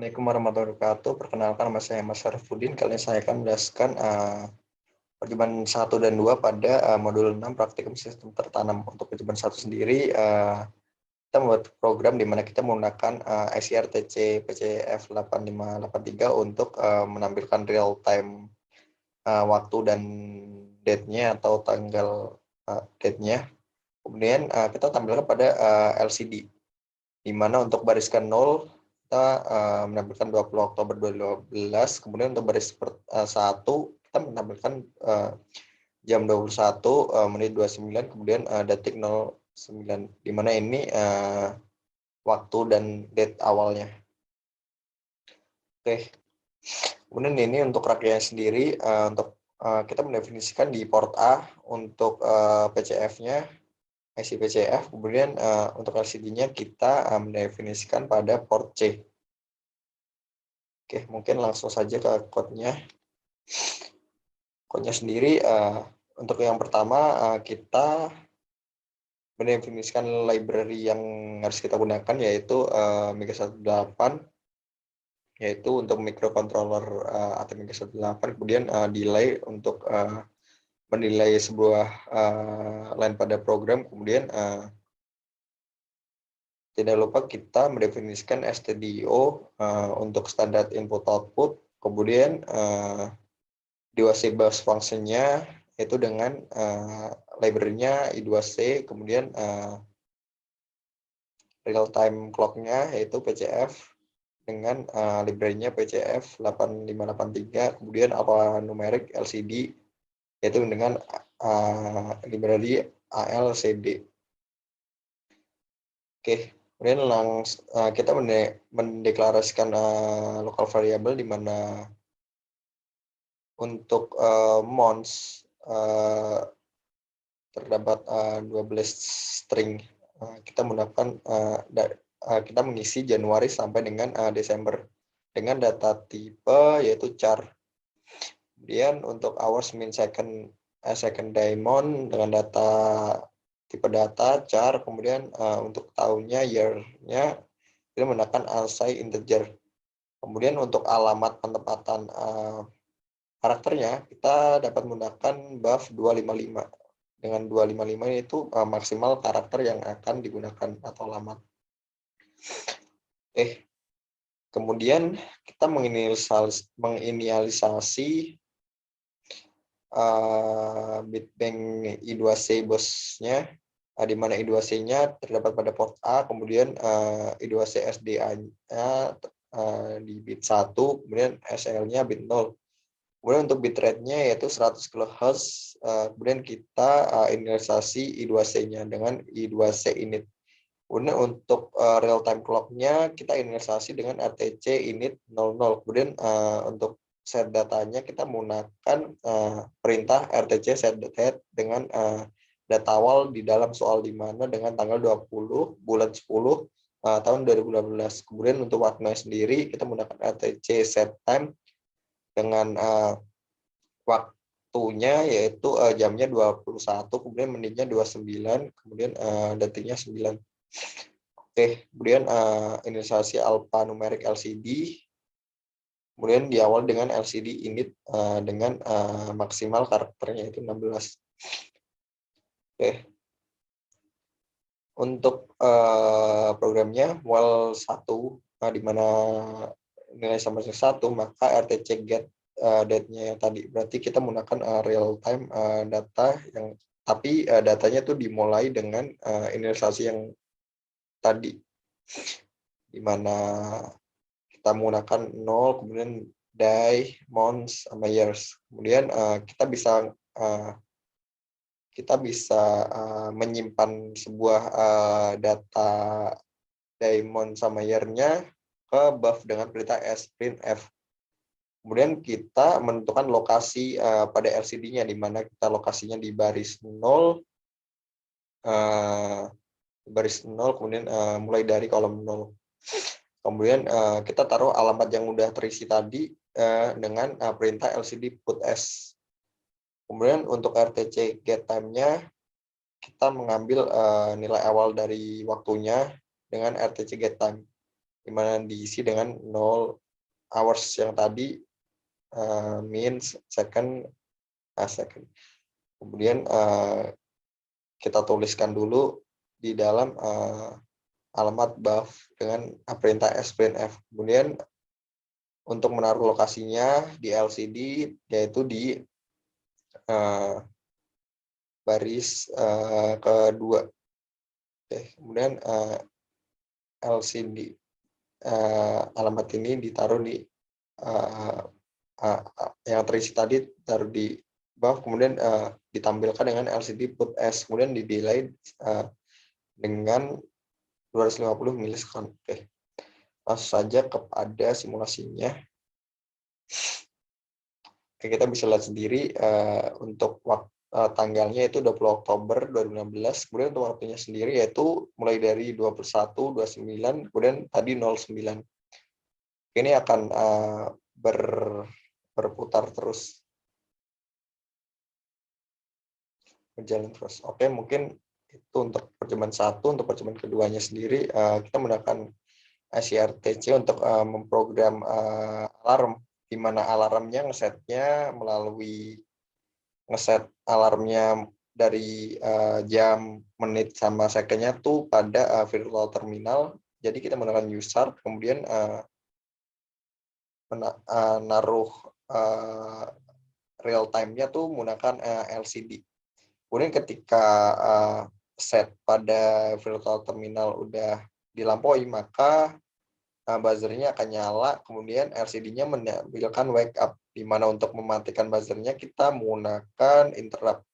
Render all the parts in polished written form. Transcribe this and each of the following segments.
Assalamualaikum warahmatullahi wabarakatuh. Perkenalkan, nama saya Mas Syarifudin. Kali ini saya akan menjelaskan percobaan 1 dan 2 pada modul 6 praktikum sistem tertanam. Untuk percobaan 1 sendiri, kita membuat program di mana kita menggunakan ICRTC PCF 8583 untuk menampilkan real time waktu dan date-nya atau tanggal date-nya. Kemudian kita tampilkan pada LCD, di mana untuk bariskan 0 kita menampilkan 20 Oktober 2012, kemudian untuk baris 1 kita menampilkan jam 21 menit 29, kemudian detik 09, di mana ini waktu dan date awalnya. Oke, kemudian ini untuk rangkaian sendiri, untuk kita mendefinisikan di port A untuk PCF-nya, IC PCF, kemudian untuk LCD-nya kita mendefinisikan pada port C. Oke, mungkin langsung saja ke code-nya. Code-nya sendiri, untuk yang pertama kita mendefinisikan library yang harus kita gunakan, yaitu Mega18, yaitu untuk microcontroller ATmega18, kemudian delay untuk menilai sebuah line pada program, kemudian tidak lupa kita mendefinisikan stdio untuk standar input output, kemudian I2C bus function-nya itu dengan library-nya I2C, kemudian real time clock-nya yaitu PCF dengan library-nya PCF 8583, kemudian alphanumeric LCD yaitu dengan library ALCD. Oke, kemudian kita mendeklarasikan local variable di mana untuk months terdapat 12 string. Kita menggunakan kita mengisi Januari sampai dengan Desember dengan data tipe yaitu char. Kemudian untuk hours, min, second diamond dengan data tipe data char. Kemudian untuk tahunnya, year-nya kita menggunakan ASCII integer. Kemudian untuk alamat penempatan karakternya kita dapat menggunakan buff 255. Dengan 255 itu maksimal karakter yang akan digunakan atau alamat. Kemudian kita menginisialisasi bitbank I2C bosnya, di mana I2C-nya terdapat pada port A, kemudian I2C SDA-nya di bit 1, kemudian SL-nya bit 0. Kemudian untuk bitrate-nya yaitu 100 kHz, kemudian kita inisialisasi I2C-nya dengan I2C init. Kemudian untuk real time clock-nya kita inisialisasi dengan RTC init 00. Kemudian untuk set datanya kita menggunakan perintah RTC set date dengan data awal di dalam soal di mana dengan tanggal 20 bulan 10 tahun 2012. Kemudian untuk waktunya sendiri kita menggunakan RTC set time dengan waktunya yaitu jamnya 21, kemudian menitnya 29, kemudian detiknya 9. Oke, kemudian inisialisasi alphanumeric LCD, kemudian diawali dengan LCD init dengan maksimal karakternya yaitu 16. Oke, untuk programnya while 1 di mana nilai sama dengan 1, maka RTC get date-nya yang tadi, berarti kita menggunakan real time data yang tapi datanya tuh dimulai dengan inisialisasi yang tadi, di mana kita menggunakan 0, kemudian day, months, sama years. Kemudian kita bisa menyimpan sebuah data day, month, sama year-nya ke buff dengan perintah sprintf. Kemudian kita menentukan lokasi pada LCD-nya, di mana kita lokasinya di baris 0, kemudian mulai dari kolom 0. Kemudian kita taruh alamat yang udah terisi tadi dengan perintah LCD put s. Kemudian untuk RTC get time-nya kita mengambil nilai awal dari waktunya dengan RTC get time. di mana diisi dengan 0 hours yang tadi, min, second, second. Kemudian kita tuliskan dulu di dalam alamat buff dengan perintah sprintf. Kemudian untuk menaruh lokasinya di LCD, yaitu di baris kedua. Oke, kemudian LCD alamat ini ditaruh di yang terisi tadi, taruh di buff, kemudian ditampilkan dengan LCD put S, kemudian di delay dengan 250 milisekund. Oke, langsung saja kepada simulasinya. Oke, kita bisa lihat sendiri untuk tanggalnya itu 20 Oktober 2016, kemudian untuk waktunya sendiri yaitu mulai dari 21, 29, kemudian tadi 09. Ini akan berputar terus, berjalan terus. Oke, mungkin itu untuk percobaan 1. Untuk percobaan keduanya sendiri kita menggunakan ICRTC untuk memprogram alarm, di mana alarmnya ngesetnya melalui ngeset alarmnya dari jam, menit, sama secondnya tuh pada virtual terminal. Jadi kita menggunakan user, kemudian naruh real time-nya tuh menggunakan LCD. Kemudian ketika set pada virtual terminal udah dilampaui, maka buzzernya akan nyala, kemudian LCD-nya menampilkan wake up, di mana untuk mematikan buzzernya kita menggunakan interrupt.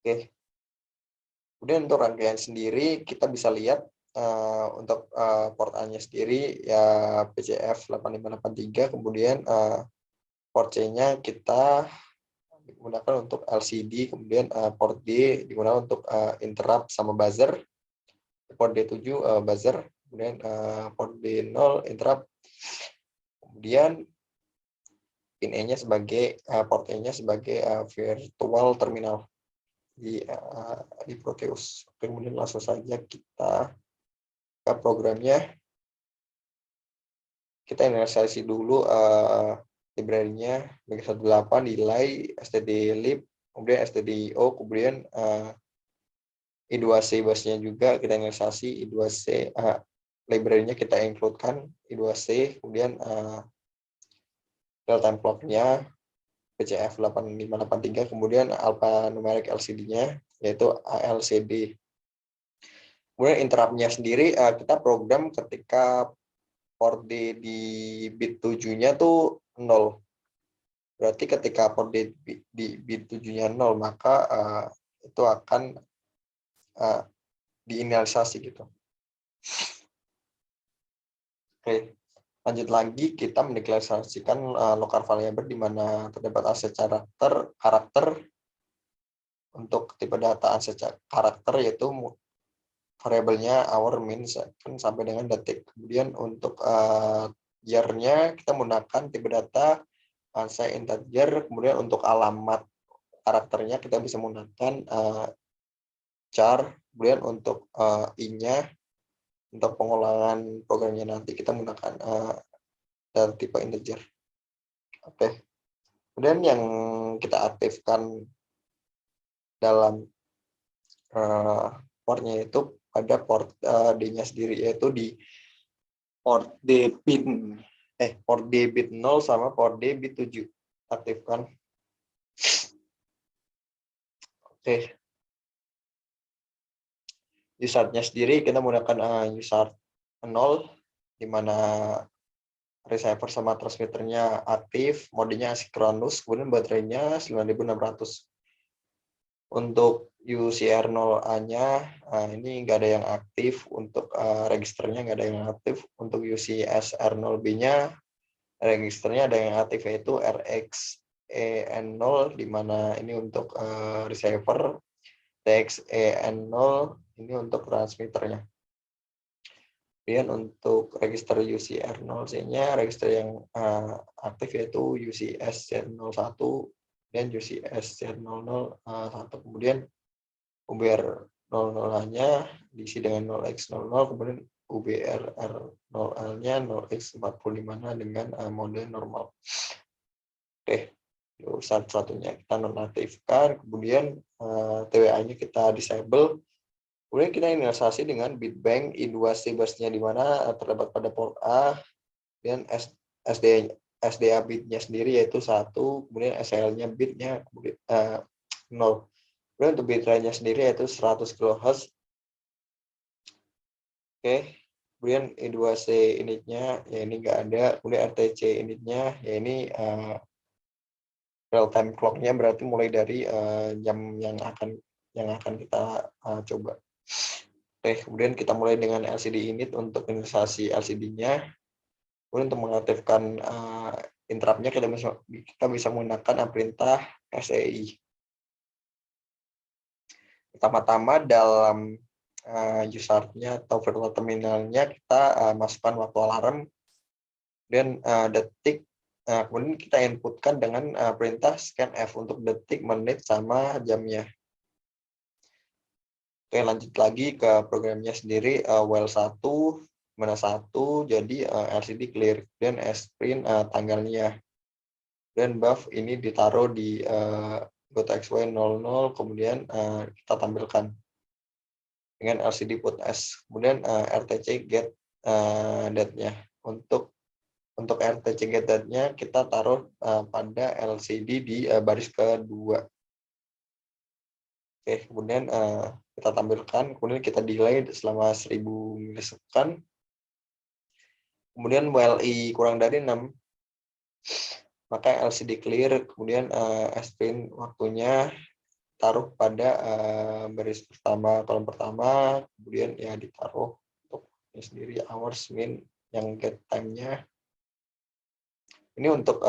Oke. Kemudian untuk rangkaian sendiri kita bisa lihat untuk port A-nya sendiri ya PCF 8583, kemudian port C-nya kita digunakan untuk LCD, kemudian port D digunakan untuk interrupt sama buzzer, port D7 buzzer, kemudian port D0 interrupt, kemudian pin E-nya sebagai port E-nya sebagai virtual terminal di Proteus. Kemudian langsung saja kita ke programnya. Kita inisiasi dulu library-nya bg18, delay, stdlib, kemudian stdio, kemudian i2c busnya juga kita inisiasi, i2c library-nya kita include-kan i2c, kemudian real time clock-nya PCF 8583, kemudian alphanumeric LCD-nya yaitu ALCD. Kemudian interrupt-nya sendiri kita program ketika port D di bit 7-nya tuh 0. Berarti ketika port D di bit 7-nya 0, maka itu akan diinisialisasi gitu. Oke, lanjut lagi kita mendeklarasikan local variable di mana terdapat aset karakter untuk tipe data aset karakter, yaitu variabelnya hour, min, second, sampai dengan detik. Kemudian untuk year-nya kita menggunakan tipe data ansai integer, kemudian untuk alamat karakternya kita bisa menggunakan char, kemudian untuk i-nya untuk pengulangan programnya nanti kita menggunakan data tipe integer. Oke. Kemudian yang kita aktifkan dalam portnya itu pada port D-nya sendiri, yaitu di port D bit 0 sama port D bit 7 aktifkan. Oke. User-nya sendiri kita menggunakan user 0, di mana receiver sama transmitternya aktif, modenya asinkronus, kemudian baterainya 9600. Untuk UCR0A-nya ini nggak ada yang aktif, untuk registernya nggak ada yang aktif. Untuk UCSR0B-nya registernya ada yang aktif, yaitu RXEN0, di mana ini untuk receiver, TXEN0 ini untuk transmitternya. Kemudian untuk register UCR0C-nya, register yang aktif yaitu UCSZ01 dan UCSZ001. Kemudian UBR 00-nya diisi dengan 0x00, kemudian UBR 0L-nya 0x45 dengan mode normal. Oke, satu-satunya kita nonaktifkan, kemudian TWA-nya kita disable. Kemudian kita inisialisasi dengan bitbank I2C busnya di mana terdapat pada port A, dan SDA bitnya sendiri yaitu 1, kemudian SL-nya bitnya 0. Kemudian untuk bitrate-nya sendiri yaitu 100 kHz. Oke, kemudian I2C initnya ya ini nggak ada, kemudian RTC initnya ya ini real time clock-nya berarti mulai dari jam yang akan kita coba. Oke, kemudian kita mulai dengan LCD init untuk inisialisasi LCD-nya. Kemudian untuk mengaktifkan interrupt-nya kita bisa menggunakan perintah SEI. Pertama-tama dalam user-nya atau virtual terminalnya kita masukkan waktu alarm dan detik. Kemudian kita inputkan dengan perintah scanf untuk detik, menit, sama jamnya. Oke, lanjut lagi ke programnya sendiri. While 1, mana 1, jadi LCD clear, dan sprint tanggalnya. Dan buff ini ditaruh di GoToXY 00, kemudian kita tampilkan dengan LCD put S. Kemudian RTC get date-nya. Untuk RTC get date-nya kita taruh pada LCD di baris kedua. Oke, kemudian kita tampilkan, kemudian kita delay selama 1000 milisecond. Kemudian while I kurang dari 6, maka LCD clear, kemudian sprint waktunya taruh pada baris pertama, kolom pertama, kemudian ya ditaruh untuk ini sendiri hours min yang get time-nya. Ini untuk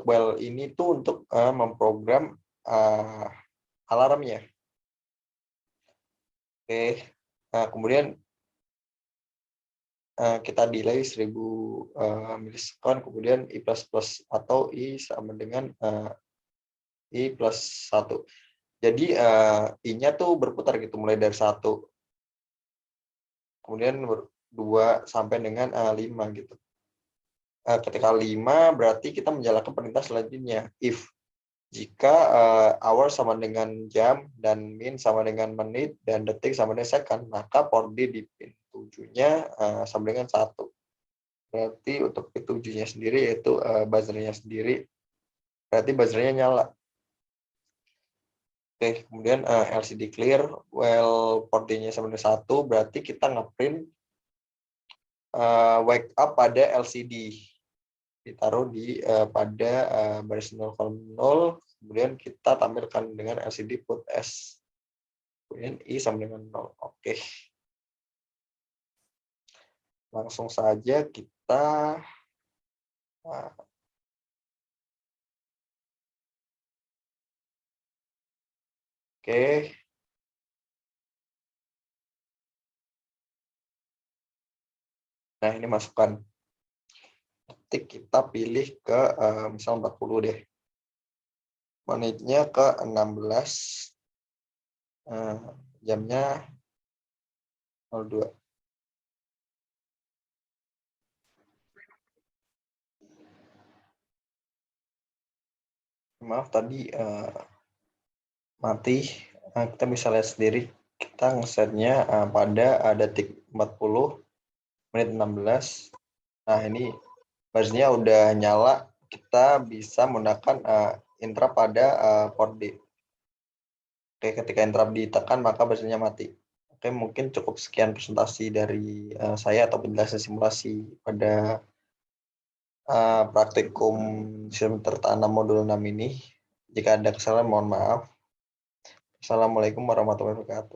while ini tuh untuk memprogram alarmnya. Oke, kemudian kita delay 1000 milisekund, kemudian I++ atau I sama dengan I plus 1. Jadi I-nya tuh berputar gitu, mulai dari 1, kemudian 2 sampai dengan 5 gitu. Ketika 5 berarti kita menjalankan perintah selanjutnya, if jika hour sama dengan jam dan min sama dengan menit dan detik sama dengan second, maka port D di pin 7-nya sama dengan 1. Berarti untuk pin 7-nya sendiri yaitu buzzer-nya sendiri, berarti buzzer-nya nyala. Oke, kemudian LCD clear, while port D-nya sama dengan 1, berarti kita ngeprint wake up pada LCD. Ditaruh di pada baris 0, kolom 0, kemudian kita tampilkan dengan LCD put S. Kemudian I sama dengan 0. Oke. Langsung saja kita oke. Nah, ini masukkan. Ketik kita pilih ke misal 40 deh. Menitnya ke 16. Jamnya 02. Maaf tadi mati. Kita bisa lihat sendiri, kita ngesetnya pada detik 40, menit 16. Nah, ini barisnya udah nyala, kita bisa menggunakan interrupt pada port D. Oke, ketika interrupt ditekan maka barisnya mati. Oke, mungkin cukup sekian presentasi dari saya atau penjelasan simulasi pada praktikum sistem tertanam modul 6 ini. Jika ada kesalahan mohon maaf. Assalamualaikum warahmatullahi wabarakatuh.